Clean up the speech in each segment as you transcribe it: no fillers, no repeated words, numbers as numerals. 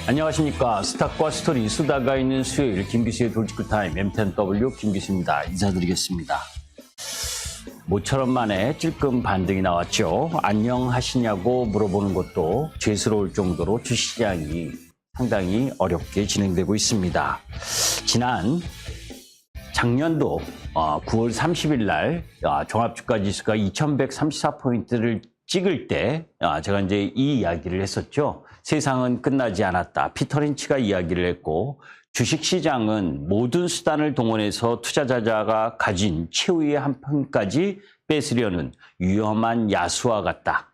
안녕하십니까. 스탁과 스토리 수다가 있는 수요일 김기수의 돌직구타임 M10W 김기수입니다. 인사드리겠습니다. 모처럼 만에 찔끔 반등이 나왔죠. 안녕하시냐고 물어보는 것도 죄스러울 정도로 주시장이 상당히 어렵게 진행되고 있습니다. 작년도 9월 30일 날 종합주가지수가 2134포인트를 찍을 때 제가 이제 이 이야기를 했었죠. 세상은 끝나지 않았다. 피터 린치가 이야기를 했고 주식시장은 모든 수단을 동원해서 투자자가 가진 최후의 한 푼까지 뺏으려는 위험한 야수와 같다.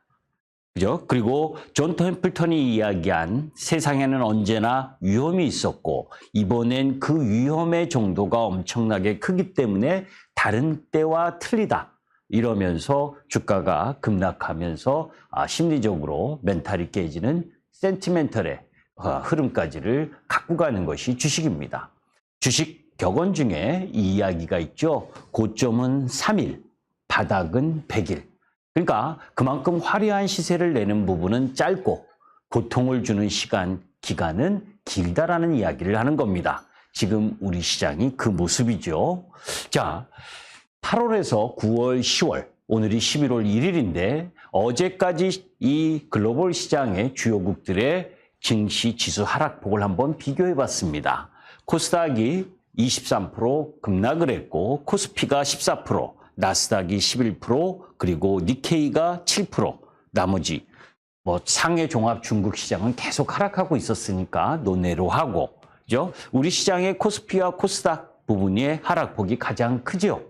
그죠? 그리고 존 템플턴이 이야기한 세상에는 언제나 위험이 있었고 이번엔 그 위험의 정도가 엄청나게 크기 때문에 다른 때와 틀리다. 이러면서 주가가 급락하면서 심리적으로 멘탈이 깨지는 센티멘털의 흐름까지를 갖고 가는 것이 주식입니다. 주식 격언 중에 이 이야기가 있죠. 고점은 3일, 바닥은 100일. 그러니까 그만큼 화려한 시세를 내는 부분은 짧고 고통을 주는 기간은 길다라는 이야기를 하는 겁니다. 지금 우리 시장이 그 모습이죠. 자, 8월에서 9월, 10월, 오늘이 11월 1일인데 어제까지 이 글로벌 시장의 주요국들의 증시 지수 하락폭을 한번 비교해 봤습니다. 코스닥이 23% 급락을 했고 코스피가 14%, 나스닥이 11%, 그리고 니케이가 7%, 나머지 상해 종합 중국 시장은 계속 하락하고 있었으니까 논외로 하고, 그죠? 우리 시장의 코스피와 코스닥 부분의 하락폭이 가장 크죠.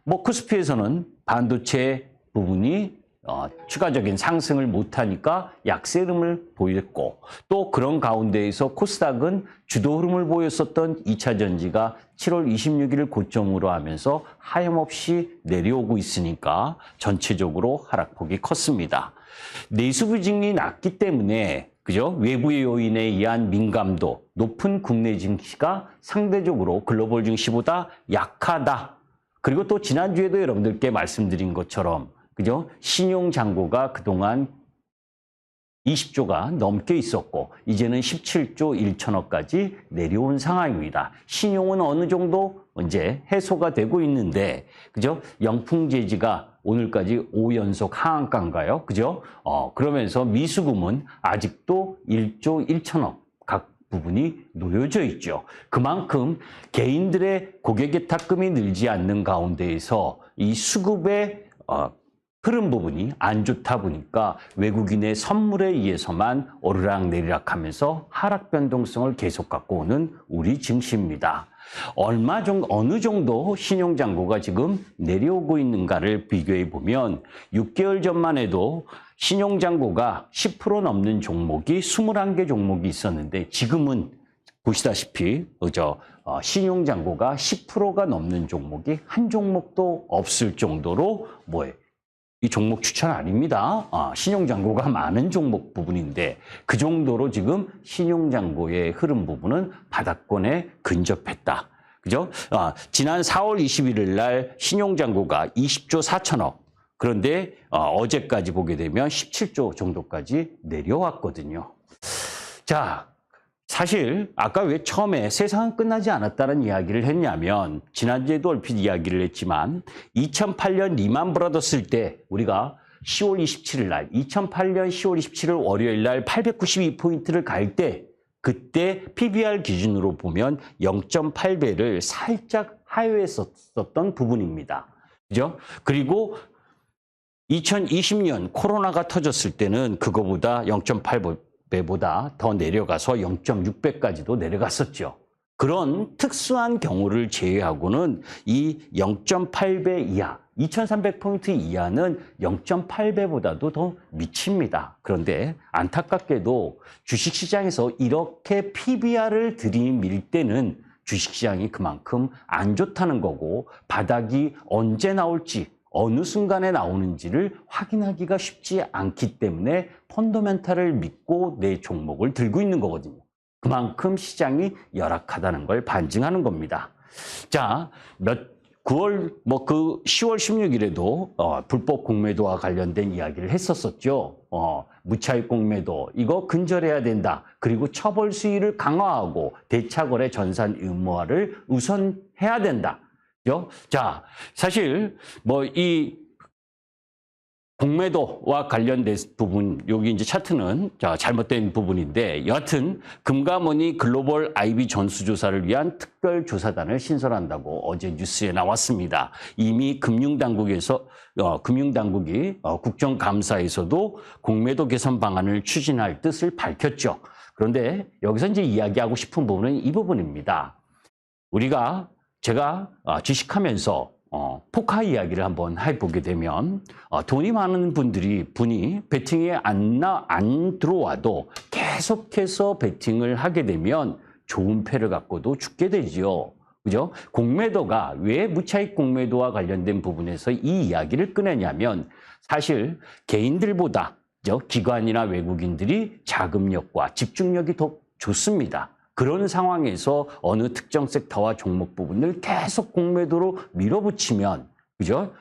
코스피에서는 반도체 부분이 추가적인 상승을 못하니까 약세 흐름을 보였고 또 그런 가운데에서 코스닥은 주도 흐름을 보였었던 2차 전지가 7월 26일을 고점으로 하면서 하염없이 내려오고 있으니까 전체적으로 하락폭이 컸습니다. 내수부진이 낮기 때문에 그죠? 외부의 요인에 의한 민감도 높은 국내 증시가 상대적으로 글로벌 증시보다 약하다. 그리고 또 지난주에도 여러분들께 말씀드린 것처럼 그죠? 신용 잔고가 그동안 20조가 넘게 있었고 이제는 17조 1천억까지 내려온 상황입니다. 신용은 어느 정도 이제 해소가 되고 있는데 그죠? 영풍재지가 오늘까지 5연속 하한가인가요? 그죠? 그러면서 미수금은 아직도 1조 1천억 각 부분이 놓여져 있죠. 그만큼 개인들의 고객예탁금이 늘지 않는 가운데에서 이 수급의 흐름 부분이 안 좋다 보니까 외국인의 선물에 의해서만 오르락내리락 하면서 하락 변동성을 계속 갖고 오는 우리 증시입니다. 어느 정도 신용잔고가 지금 내려오고 있는가를 비교해 보면 6개월 전만 해도 신용잔고가 10% 넘는 종목이 21개 종목이 있었는데 지금은 보시다시피 신용잔고가 10%가 넘는 종목이 한 종목도 없을 정도로 이 종목 추천 아닙니다. 신용잔고가 많은 종목 부분인데 그 정도로 지금 신용잔고의 흐름 부분은 바닥권에 근접했다. 그죠? 지난 4월 21일 날 신용잔고가 20조 4천억. 그런데 어제까지 보게 되면 17조 정도까지 내려왔거든요. 자, 사실 아까 왜 처음에 세상은 끝나지 않았다는 이야기를 했냐면 지난주에도 얼핏 이야기를 했지만 2008년 리만 브라더스 때 우리가 10월 27일 날 2008년 10월 27일 월요일 날 892포인트를 갈 때 그때 PBR 기준으로 보면 0.8배를 살짝 하회했었던 부분입니다. 그죠? 그리고 2020년 코로나가 터졌을 때는 그거보다 0.8배보다 더 내려가서 0.6배까지도 내려갔었죠. 그런 특수한 경우를 제외하고는 이 0.8배 이하, 2300포인트 이하는 0.8배보다도 더 미칩니다. 그런데 안타깝게도 주식시장에서 이렇게 PBR을 들이밀 때는 주식시장이 그만큼 안 좋다는 거고 바닥이 언제 나올지 어느 순간에 나오는지를 확인하기가 쉽지 않기 때문에 펀더멘탈을 믿고 내 종목을 들고 있는 거거든요. 그만큼 시장이 열악하다는 걸 반증하는 겁니다. 자, 그 10월 16일에도 불법 공매도와 관련된 이야기를 했었었죠. 무차익 공매도 이거 근절해야 된다. 그리고 처벌 수위를 강화하고 대차거래 전산 의무화를 우선해야 된다. 그죠? 자, 사실 이 공매도와 관련된 부분, 여기 이제 차트는 잘못된 부분인데, 여하튼 금감원이 글로벌 IB 전수조사를 위한 특별조사단을 신설한다고 어제 뉴스에 나왔습니다. 이미 금융당국이 국정감사에서도 공매도 개선 방안을 추진할 뜻을 밝혔죠. 그런데 여기서 이제 이야기하고 싶은 부분은 이 부분입니다. 제가 주식하면서 포카 이야기를 한번 해보게 되면 돈이 많은 분이 베팅에 안 들어와도 계속해서 베팅을 하게 되면 좋은 패를 갖고도 죽게 되죠. 그죠? 공매도가 왜 무차익 공매도와 관련된 부분에서 이 이야기를 꺼내냐면 사실 개인들보다 기관이나 외국인들이 자금력과 집중력이 더 좋습니다. 그런 상황에서 어느 특정 섹터와 종목 부분을 계속 공매도로 밀어붙이면, 그죠?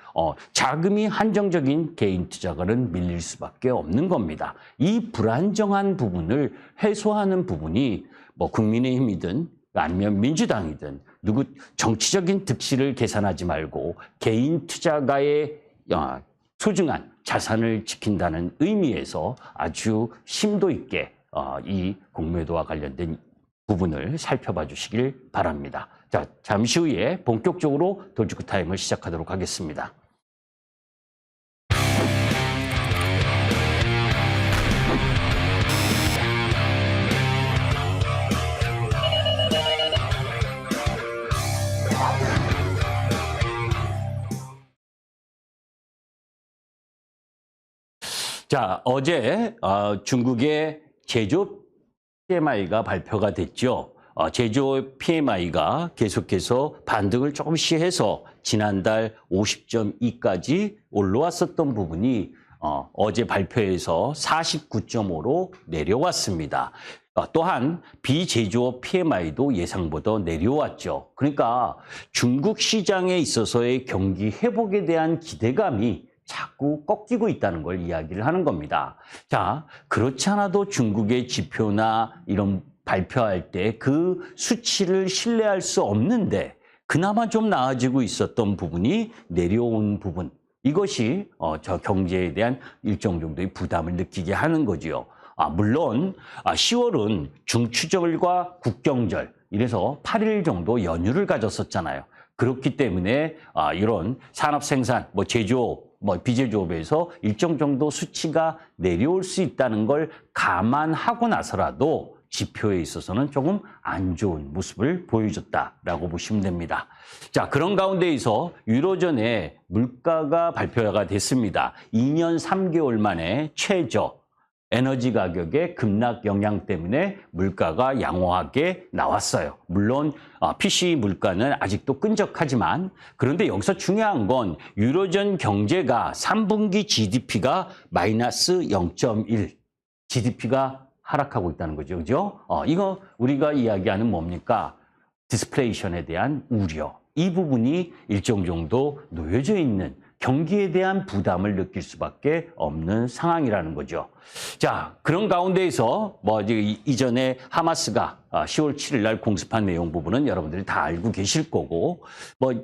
자금이 한정적인 개인 투자가는 밀릴 수밖에 없는 겁니다. 이 불안정한 부분을 해소하는 부분이 국민의힘이든 아니면 민주당이든 정치적인 득실을 계산하지 말고 개인 투자가의 소중한 자산을 지킨다는 의미에서 아주 심도 있게 이 공매도와 관련된 부분을 살펴봐 주시길 바랍니다. 자, 잠시 후에 본격적으로 돌직구 타임을 시작하도록 하겠습니다. 자, 어제 중국의 제조업 PMI가 발표가 됐죠. 제조업 PMI가 계속해서 반등을 조금씩 해서 지난달 50.2까지 올라왔었던 부분이 어제 발표에서 49.5로 내려왔습니다. 또한 비제조업 PMI도 예상보다 내려왔죠. 그러니까 중국 시장에 있어서의 경기 회복에 대한 기대감이 자꾸 꺾이고 있다는 걸 이야기를 하는 겁니다. 자, 그렇지 않아도 중국의 지표나 이런 발표할 때 그 수치를 신뢰할 수 없는데 그나마 좀 나아지고 있었던 부분이 내려온 부분. 이것이 저 경제에 대한 일정 정도의 부담을 느끼게 하는 거지요. 물론 10월은 중추절과 국경절 이래서 8일 정도 연휴를 가졌었잖아요. 그렇기 때문에 이런 산업 생산, 제조업, 비제조업에서 일정 정도 수치가 내려올 수 있다는 걸 감안하고 나서라도 지표에 있어서는 조금 안 좋은 모습을 보여줬다라고 보시면 됩니다. 자, 그런 가운데에서 유로존의 물가가 발표가 됐습니다. 2년 3개월 만에 최저 에너지 가격의 급락 영향 때문에 물가가 양호하게 나왔어요. 물론 PC 물가는 아직도 끈적하지만 그런데 여기서 중요한 건 유로존 경제가 3분기 GDP가 마이너스 0.1, GDP가 하락하고 있다는 거죠. 그죠? 이거 우리가 이야기하는 뭡니까? 디스플레이션에 대한 우려. 이 부분이 일정 정도 놓여져 있는 경기에 대한 부담을 느낄 수밖에 없는 상황이라는 거죠. 자, 그런 가운데에서 이전에 하마스가 10월 7일 날 공습한 내용 부분은 여러분들이 다 알고 계실 거고,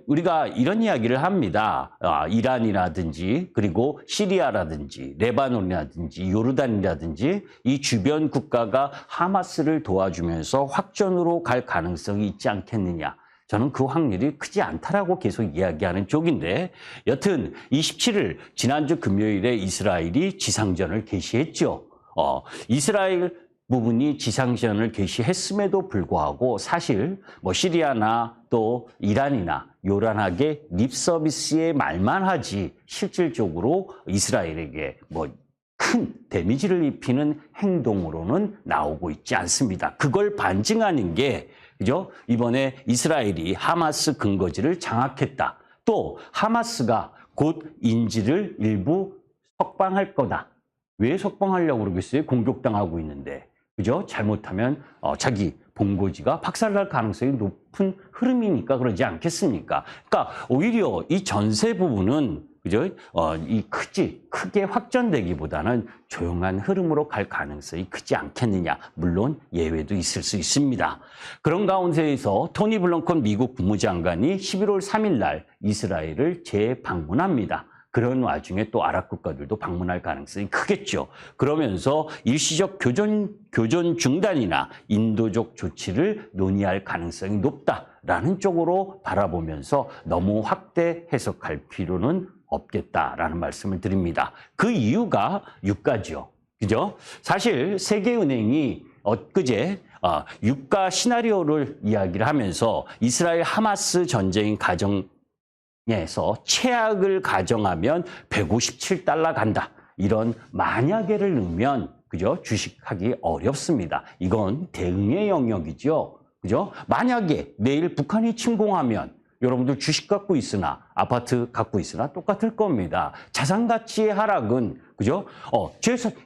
우리가 이런 이야기를 합니다. 이란이라든지 그리고 시리아라든지 레바논이라든지 요르단이라든지 이 주변 국가가 하마스를 도와주면서 확전으로 갈 가능성이 있지 않겠느냐. 저는 그 확률이 크지 않다라고 계속 이야기하는 쪽인데, 여튼 27일 지난주 금요일에 이스라엘이 지상전을 개시했죠. 이스라엘 부분이 지상전을 개시했음에도 불구하고 사실 시리아나 또 이란이나 요란하게 립 서비스의 말만 하지 실질적으로 이스라엘에게 큰 데미지를 입히는 행동으로는 나오고 있지 않습니다. 그걸 반증하는 게 그죠? 이번에 이스라엘이 하마스 근거지를 장악했다. 또 하마스가 곧 인질을 일부 석방할 거다. 왜 석방하려고 그러겠어요? 공격당하고 있는데. 그죠? 잘못하면 자기 본고지가 박살날 가능성이 높은 흐름이니까 그러지 않겠습니까? 그러니까 오히려 이 전세 부분은 그죠? 크게 확전되기보다는 조용한 흐름으로 갈 가능성이 크지 않겠느냐. 물론 예외도 있을 수 있습니다. 그런 가운데에서 토니 블링컨 미국 국무장관이 11월 3일 날 이스라엘을 재방문합니다. 그런 와중에 또 아랍 국가들도 방문할 가능성이 크겠죠. 그러면서 일시적 교전 중단이나 인도적 조치를 논의할 가능성이 높다라는 쪽으로 바라보면서 너무 확대 해석할 필요는 없겠다라는 말씀을 드립니다. 그 이유가 유가죠. 그죠? 사실 세계은행이 엊그제 유가 시나리오를 이야기를 하면서 이스라엘 하마스 전쟁 가정에서 최악을 가정하면 157달러 간다. 이런 만약에를 넣으면 그죠? 주식하기 어렵습니다. 이건 대응의 영역이죠. 그죠? 만약에 내일 북한이 침공하면 여러분들 주식 갖고 있으나 아파트 갖고 있으나 똑같을 겁니다. 자산 가치의 하락은 그죠?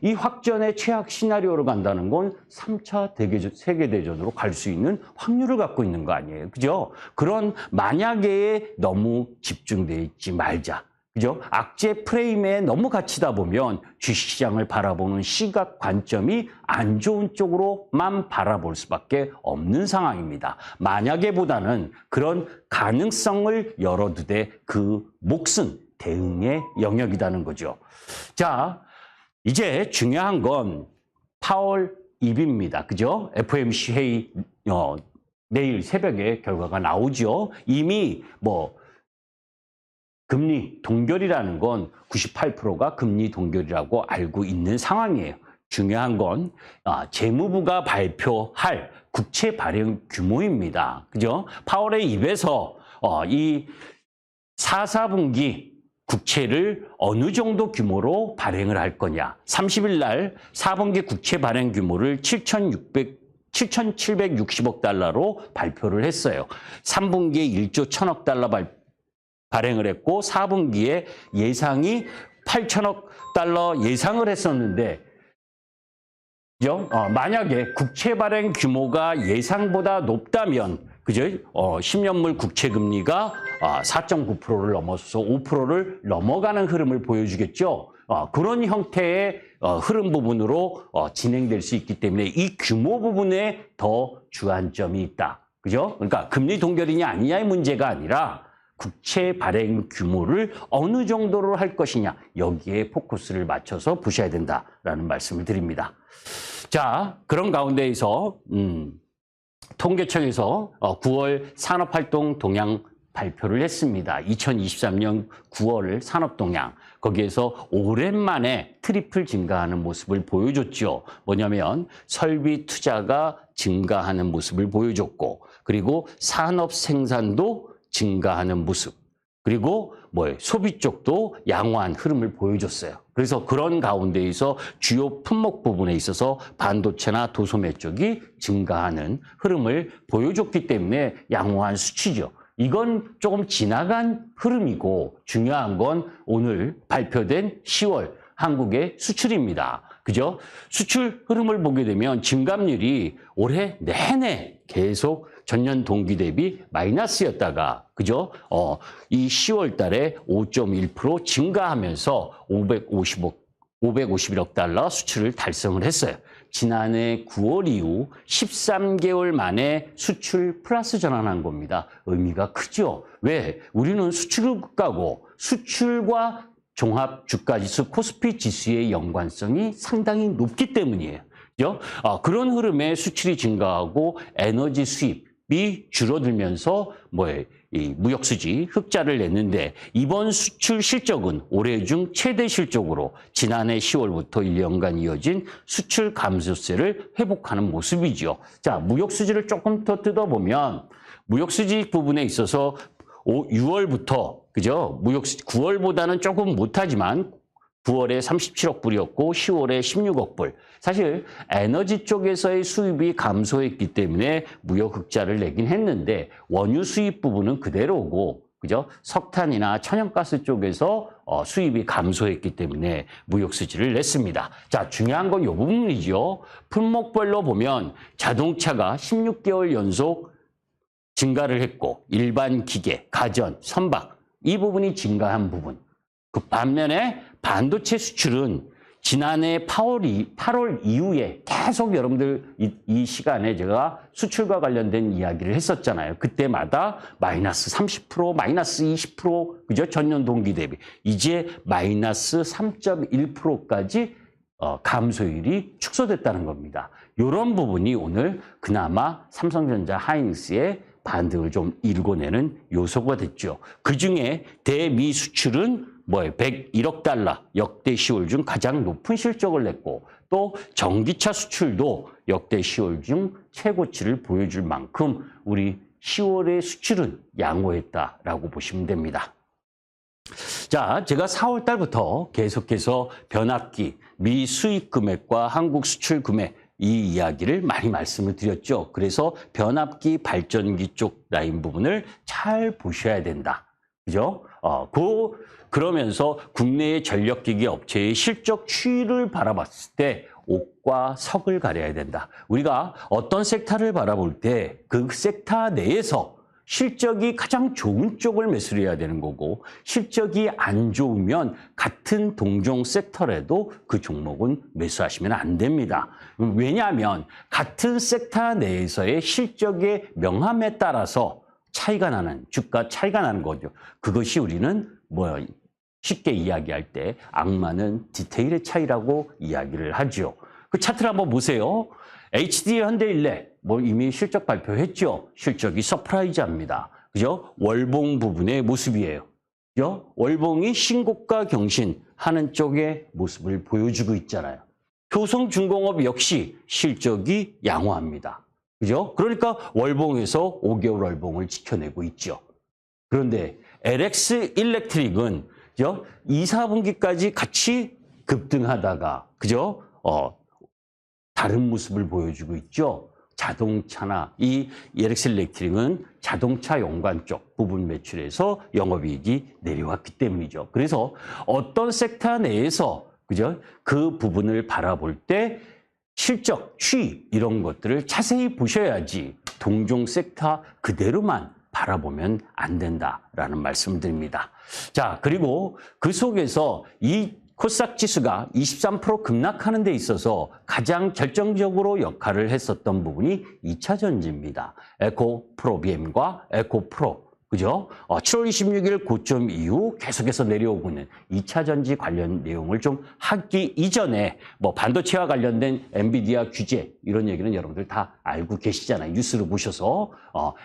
이 확전의 최악 시나리오로 간다는 건 3차 세계대전으로 갈 수 있는 확률을 갖고 있는 거 아니에요. 그죠? 그런 만약에 너무 집중돼 있지 말자. 그죠? 악재 프레임에 너무 갇히다 보면 주식시장을 바라보는 시각 관점이 안 좋은 쪽으로만 바라볼 수밖에 없는 상황입니다. 만약에보다는 그런 가능성을 열어두되 그 몫은 대응의 영역이라는 거죠. 자, 이제 중요한 건 파월 입입니다. 그죠? FOMC 회의 내일 새벽에 결과가 나오죠. 이미 금리 동결이라는 건 98%가 금리 동결이라고 알고 있는 상황이에요. 중요한 건 재무부가 발표할 국채 발행 규모입니다. 그죠? 파월의 입에서 이 4분기 국채를 어느 정도 규모로 발행을 할 거냐. 30일 날 4분기 국채 발행 규모를 7,760억 달러로 발표를 했어요. 3분기에 1조 1,000억 달러 발행을 했고 4분기에 예상이 8천억 달러 예상을 했었는데 만약에 국채 발행 규모가 예상보다 높다면 그죠? 10년물 국채 금리가 4.9%를 넘어서서 5%를 넘어가는 흐름을 보여주겠죠. 그런 형태의 흐름 부분으로 진행될 수 있기 때문에 이 규모 부분에 더 주안점이 있다. 그죠? 그러니까 금리 동결이냐 아니냐의 문제가 아니라 국채 발행 규모를 어느 정도로 할 것이냐 여기에 포커스를 맞춰서 보셔야 된다라는 말씀을 드립니다. 자, 그런 가운데에서 통계청에서 9월 산업활동 동향 발표를 했습니다. 2023년 9월 산업동향. 거기에서 오랜만에 트리플 증가하는 모습을 보여줬죠. 뭐냐면 설비 투자가 증가하는 모습을 보여줬고 그리고 산업 생산도 증가하는 모습. 그리고 소비 쪽도 양호한 흐름을 보여줬어요. 그래서 그런 가운데에서 주요 품목 부분에 있어서 반도체나 도소매 쪽이 증가하는 흐름을 보여줬기 때문에 양호한 수치죠. 이건 조금 지나간 흐름이고 중요한 건 오늘 발표된 10월 한국의 수출입니다. 그죠? 수출 흐름을 보게 되면 증감률이 올해 내내 계속 전년 동기 대비 마이너스였다가 그죠? 이 10월 달에 5.1% 증가하면서 551억 달러 수출을 달성을 했어요. 지난해 9월 이후 13개월 만에 수출 플러스 전환한 겁니다. 의미가 크죠? 왜? 우리는 수출 국가고 수출과 종합 주가지수 코스피 지수의 연관성이 상당히 높기 때문이에요. 그죠? 그런 흐름에 수출이 증가하고 에너지 수입이 줄어들면서 이 무역수지 흑자를 냈는데 이번 수출 실적은 올해 중 최대 실적으로 지난해 10월부터 1년간 이어진 수출 감소세를 회복하는 모습이죠. 자, 무역수지를 조금 더 뜯어보면 무역수지 부분에 있어서 6월부터 그죠? 무역수지 9월보다는 조금 못하지만 9월에 37억 불이었고 10월에 16억 불. 사실 에너지 쪽에서의 수입이 감소했기 때문에 무역 흑자를 내긴 했는데 원유 수입 부분은 그대로고 그죠? 석탄이나 천연가스 쪽에서 수입이 감소했기 때문에 무역 수지를 냈습니다. 자, 중요한 건 이 부분이죠. 품목별로 보면 자동차가 16개월 연속 증가를 했고 일반 기계, 가전, 선박 이 부분이 증가한 부분. 그 반면에 반도체 수출은 지난해 8월 이후에 계속 여러분들 이 시간에 제가 수출과 관련된 이야기를 했었잖아요. 그때마다 마이너스 30%, 마이너스 20%, 그죠? 전년 동기 대비. 이제 마이너스 3.1%까지 감소율이 축소됐다는 겁니다. 이런 부분이 오늘 그나마 삼성전자 하이닉스의 반등을 좀 일궈내는 요소가 됐죠. 그중에 대미 수출은 101억 달러, 역대 10월 중 가장 높은 실적을 냈고 또 전기차 수출도 역대 10월 중 최고치를 보여줄 만큼 우리 10월의 수출은 양호했다라고 보시면 됩니다. 자, 제가 4월 달부터 계속해서 변압기, 미 수입 금액과 한국 수출 금액 이 이야기를 많이 말씀을 드렸죠. 그래서 변압기, 발전기 쪽 라인 부분을 잘 보셔야 된다. 그죠? 그러면서 국내의 전력기기 업체의 실적 추이를 바라봤을 때 옥과 석을 가려야 된다. 우리가 어떤 섹터를 바라볼 때 그 섹터 내에서 실적이 가장 좋은 쪽을 매수를 해야 되는 거고 실적이 안 좋으면 같은 동종 섹터라도 그 종목은 매수하시면 안 됩니다. 왜냐하면 같은 섹터 내에서의 실적의 명암에 따라서 차이가 나는, 주가 차이가 나는 거죠. 그것이 우리는 쉽게 이야기할 때 악마는 디테일의 차이라고 이야기를 하죠. 그 차트를 한번 보세요. HD 현대일래 이미 실적 발표했죠. 실적이 서프라이즈합니다. 그죠? 월봉 부분의 모습이에요. 그죠? 월봉이 신고가 경신하는 쪽의 모습을 보여주고 있잖아요. 효성중공업 역시 실적이 양호합니다. 그죠? 그러니까 월봉에서 5개월 월봉을 지켜내고 있죠. 그런데 LX 일렉트릭은 2, 4분기까지 같이 급등하다가 그죠? 다른 모습을 보여주고 있죠. 자동차나 이 LX 일렉트릭은 자동차 연관 쪽 부분 매출에서 영업이익이 내려왔기 때문이죠. 그래서 어떤 섹터 내에서 그죠? 그 부분을 바라볼 때 실적, 추이 이런 것들을 자세히 보셔야지 동종 섹터 그대로만 바라보면 안 된다라는 말씀을 드립니다. 자, 그리고 그 속에서 이 코스닥 지수가 23% 급락하는 데 있어서 가장 결정적으로 역할을 했었던 부분이 2차 전지입니다. 에코프로비엠과 에코프로. 그죠? 7월 26일 고점 이후 계속해서 내려오고 있는 2차 전지 관련 내용을 좀 하기 이전에 반도체와 관련된 엔비디아 규제 이런 얘기는 여러분들 다 알고 계시잖아요. 뉴스를 보셔서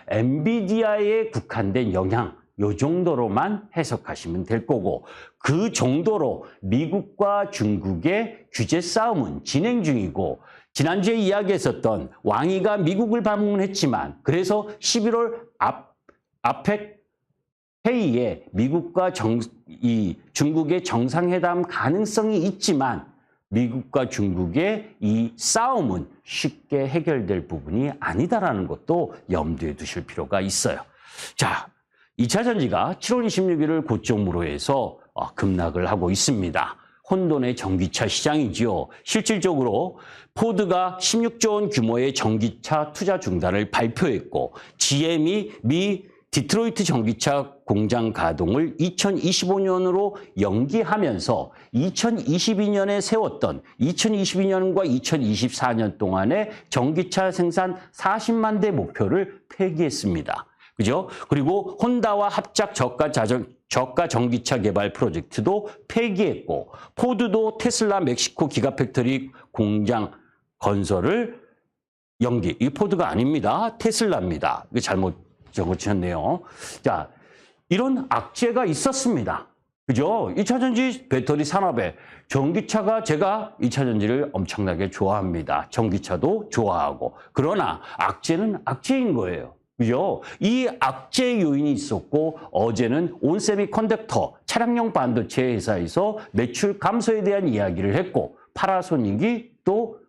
엔비디아에 국한된 영향 요 정도로만 해석하시면 될 거고 그 정도로 미국과 중국의 규제 싸움은 진행 중이고 지난주에 이야기했었던 왕이가 미국을 방문했지만 그래서 11월 아펙 회의에 미국과 중국의 정상회담 가능성이 있지만 미국과 중국의 이 싸움은 쉽게 해결될 부분이 아니다라는 것도 염두에 두실 필요가 있어요. 자, 2차 전지가 7월 26일을 고점으로 해서 급락을 하고 있습니다. 혼돈의 전기차 시장이지요. 실질적으로 포드가 16조 원 규모의 전기차 투자 중단을 발표했고 GM이 미 디트로이트 전기차 공장 가동을 2025년으로 연기하면서 2022년에 세웠던 2022년과 2024년 동안의 전기차 생산 40만 대 목표를 폐기했습니다. 그죠? 그리고 혼다와 합작 저가 전기차 개발 프로젝트도 폐기했고 포드도 테슬라 멕시코 기가팩토리 공장 건설을 연기. 이 포드가 아닙니다. 테슬라입니다. 이거 잘못 적어주셨네요. 자, 이런 악재가 있었습니다. 그죠? 2차 전지 배터리 산업에 전기차가 제가 2차 전지를 엄청나게 좋아합니다. 전기차도 좋아하고. 그러나 악재는 악재인 거예요. 그죠? 이 악재 요인이 있었고 어제는 온세미컨덕터 차량용 반도체 회사에서 매출 감소에 대한 이야기를 했고 파라소닉이 또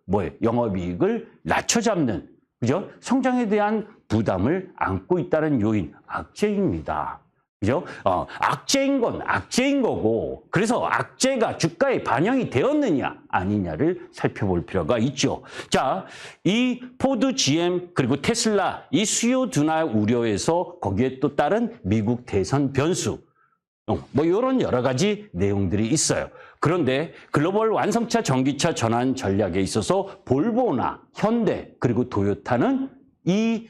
영업이익을 낮춰잡는 그죠? 성장에 대한 부담을 안고 있다는 요인, 악재입니다. 그죠? 악재인 건 악재인 거고, 그래서 악재가 주가에 반영이 되었느냐, 아니냐를 살펴볼 필요가 있죠. 자, 이 포드, GM, 그리고 테슬라, 이 수요 둔화 우려에서 거기에 또 따른 미국 대선 변수, 뭐 이런 여러 가지 내용들이 있어요. 그런데 글로벌 완성차 전기차 전환 전략에 있어서 볼보나 현대 그리고 도요타는 이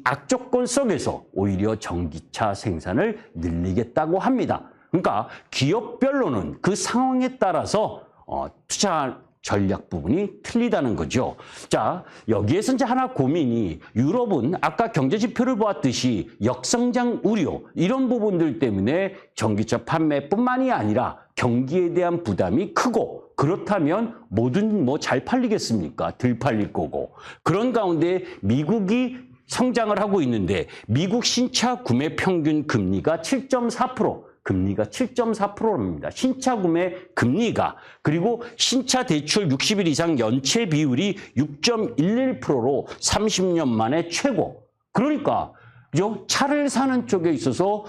악조건 속에서 오히려 전기차 생산을 늘리겠다고 합니다. 그러니까 기업별로는 그 상황에 따라서 투자 전략 부분이 틀리다는 거죠. 자, 여기에서 이제 하나 고민이, 유럽은 아까 경제 지표를 보았듯이 역성장 우려 이런 부분들 때문에 전기차 판매뿐만이 아니라 경기에 대한 부담이 크고, 그렇다면 뭐든 뭐 잘 팔리겠습니까? 덜 팔릴 거고. 그런 가운데 미국이 성장을 하고 있는데 미국 신차 구매 평균 금리가 7.4%, 금리가 7.4%입니다. 신차 구매 금리가. 그리고 신차 대출 60일 이상 연체 비율이 6.11%로 30년 만에 최고. 그러니까 그죠? 차를 사는 쪽에 있어서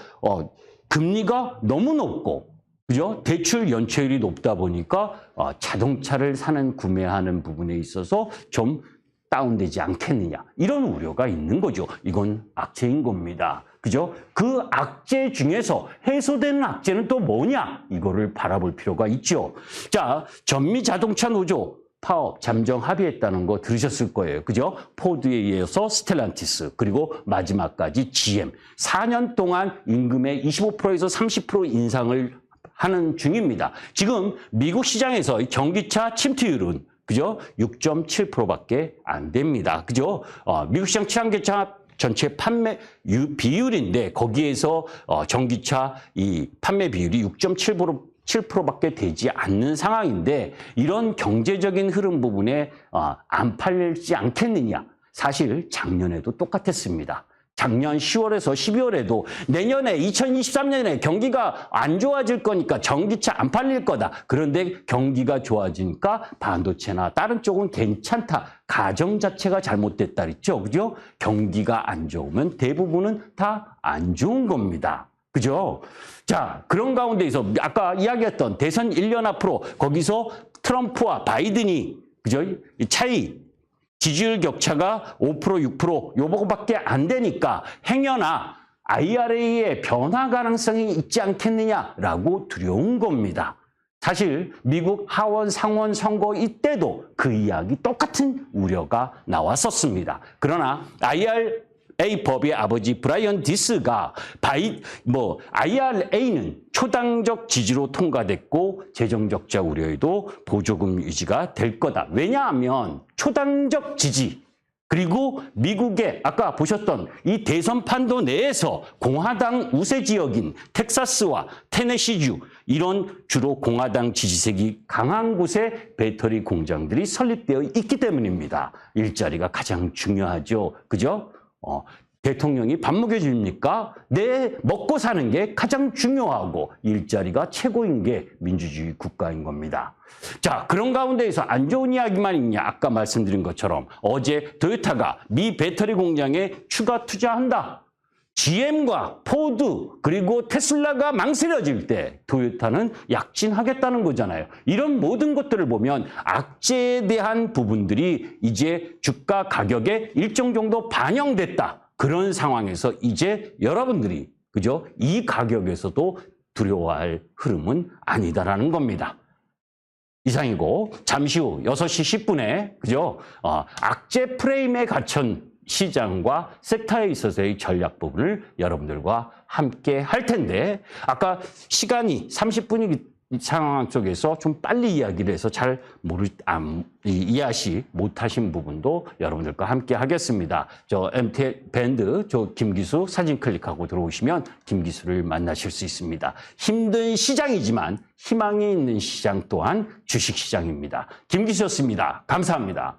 금리가 너무 높고, 그죠? 대출 연체율이 높다 보니까 자동차를 구매하는 부분에 있어서 좀 다운되지 않겠느냐, 이런 우려가 있는 거죠. 이건 악재인 겁니다. 그죠? 그 악재 중에서 해소되는 악재는 또 뭐냐? 이거를 바라볼 필요가 있죠. 자, 전미 자동차 노조 파업 잠정 합의했다는 거 들으셨을 거예요. 그죠? 포드에 이어서 스텔란티스, 그리고 마지막까지 GM. 4년 동안 임금의 25%에서 30% 인상을 하는 중입니다. 지금 미국 시장에서 전기차 침투율은 그죠? 6.7%밖에 안 됩니다. 그죠? 미국 시장 친환경차 전체 판매 비율인데 거기에서 전기차 이 판매 비율이 6.7%밖에 되지 않는 상황인데, 이런 경제적인 흐름 부분에 안 팔리지 않겠느냐? 사실 작년에도 똑같았습니다. 작년 10월에서 12월에도 내년에 2023년에 경기가 안 좋아질 거니까 전기차 안 팔릴 거다. 그런데 경기가 좋아지니까 반도체나 다른 쪽은 괜찮다. 가정 자체가 잘못됐다 그랬죠. 그죠? 경기가 안 좋으면 대부분은 다 안 좋은 겁니다. 그죠? 자, 그런 가운데에서 아까 이야기했던 대선 1년 앞으로 거기서 트럼프와 바이든이 그죠? 이 차이, 지지율 격차가 5%, 6% 요거밖에 안 되니까 행여나 IRA의 변화 가능성이 있지 않겠느냐라고 두려운 겁니다. 사실 미국 하원, 상원 선거 이때도 그 이야기 똑같은 우려가 나왔었습니다. 그러나 IRA 법의 아버지 브라이언 디스가 IRA는 초당적 지지로 통과됐고 재정 적자 우려에도 보조금 유지가 될 거다. 왜냐하면 초당적 지지, 그리고 미국의 아까 보셨던 이 대선 판도 내에서 공화당 우세 지역인 텍사스와 테네시주, 이런 주로 공화당 지지색이 강한 곳에 배터리 공장들이 설립되어 있기 때문입니다. 일자리가 가장 중요하죠. 그죠? 대통령이 밥 먹여줍니까? 먹고 사는 게 가장 중요하고 일자리가 최고인 게 민주주의 국가인 겁니다. 자, 그런 가운데에서 안 좋은 이야기만 있냐? 아까 말씀드린 것처럼 어제 토요타가 미 배터리 공장에 추가 투자한다. GM과 포드 그리고 테슬라가 망설여질 때 토요타는 약진하겠다는 거잖아요. 이런 모든 것들을 보면 악재에 대한 부분들이 이제 주가 가격에 일정 정도 반영됐다. 그런 상황에서 이제 여러분들이 그죠? 이 가격에서도 두려워할 흐름은 아니다라는 겁니다. 이상이고 잠시 후 6시 10분에 그죠? 악재 프레임에 갇힌 시장과 섹터에 있어서의 전략 부분을 여러분들과 함께 할 텐데, 아까 시간이 30분이 상황 속에서 좀 빨리 이야기를 해서 잘 이해하시 못하신 부분도 여러분들과 함께 하겠습니다. 저 MT 밴드 저 김기수 사진 클릭하고 들어오시면 김기수를 만나실 수 있습니다. 힘든 시장이지만 희망이 있는 시장 또한 주식시장입니다. 김기수였습니다. 감사합니다.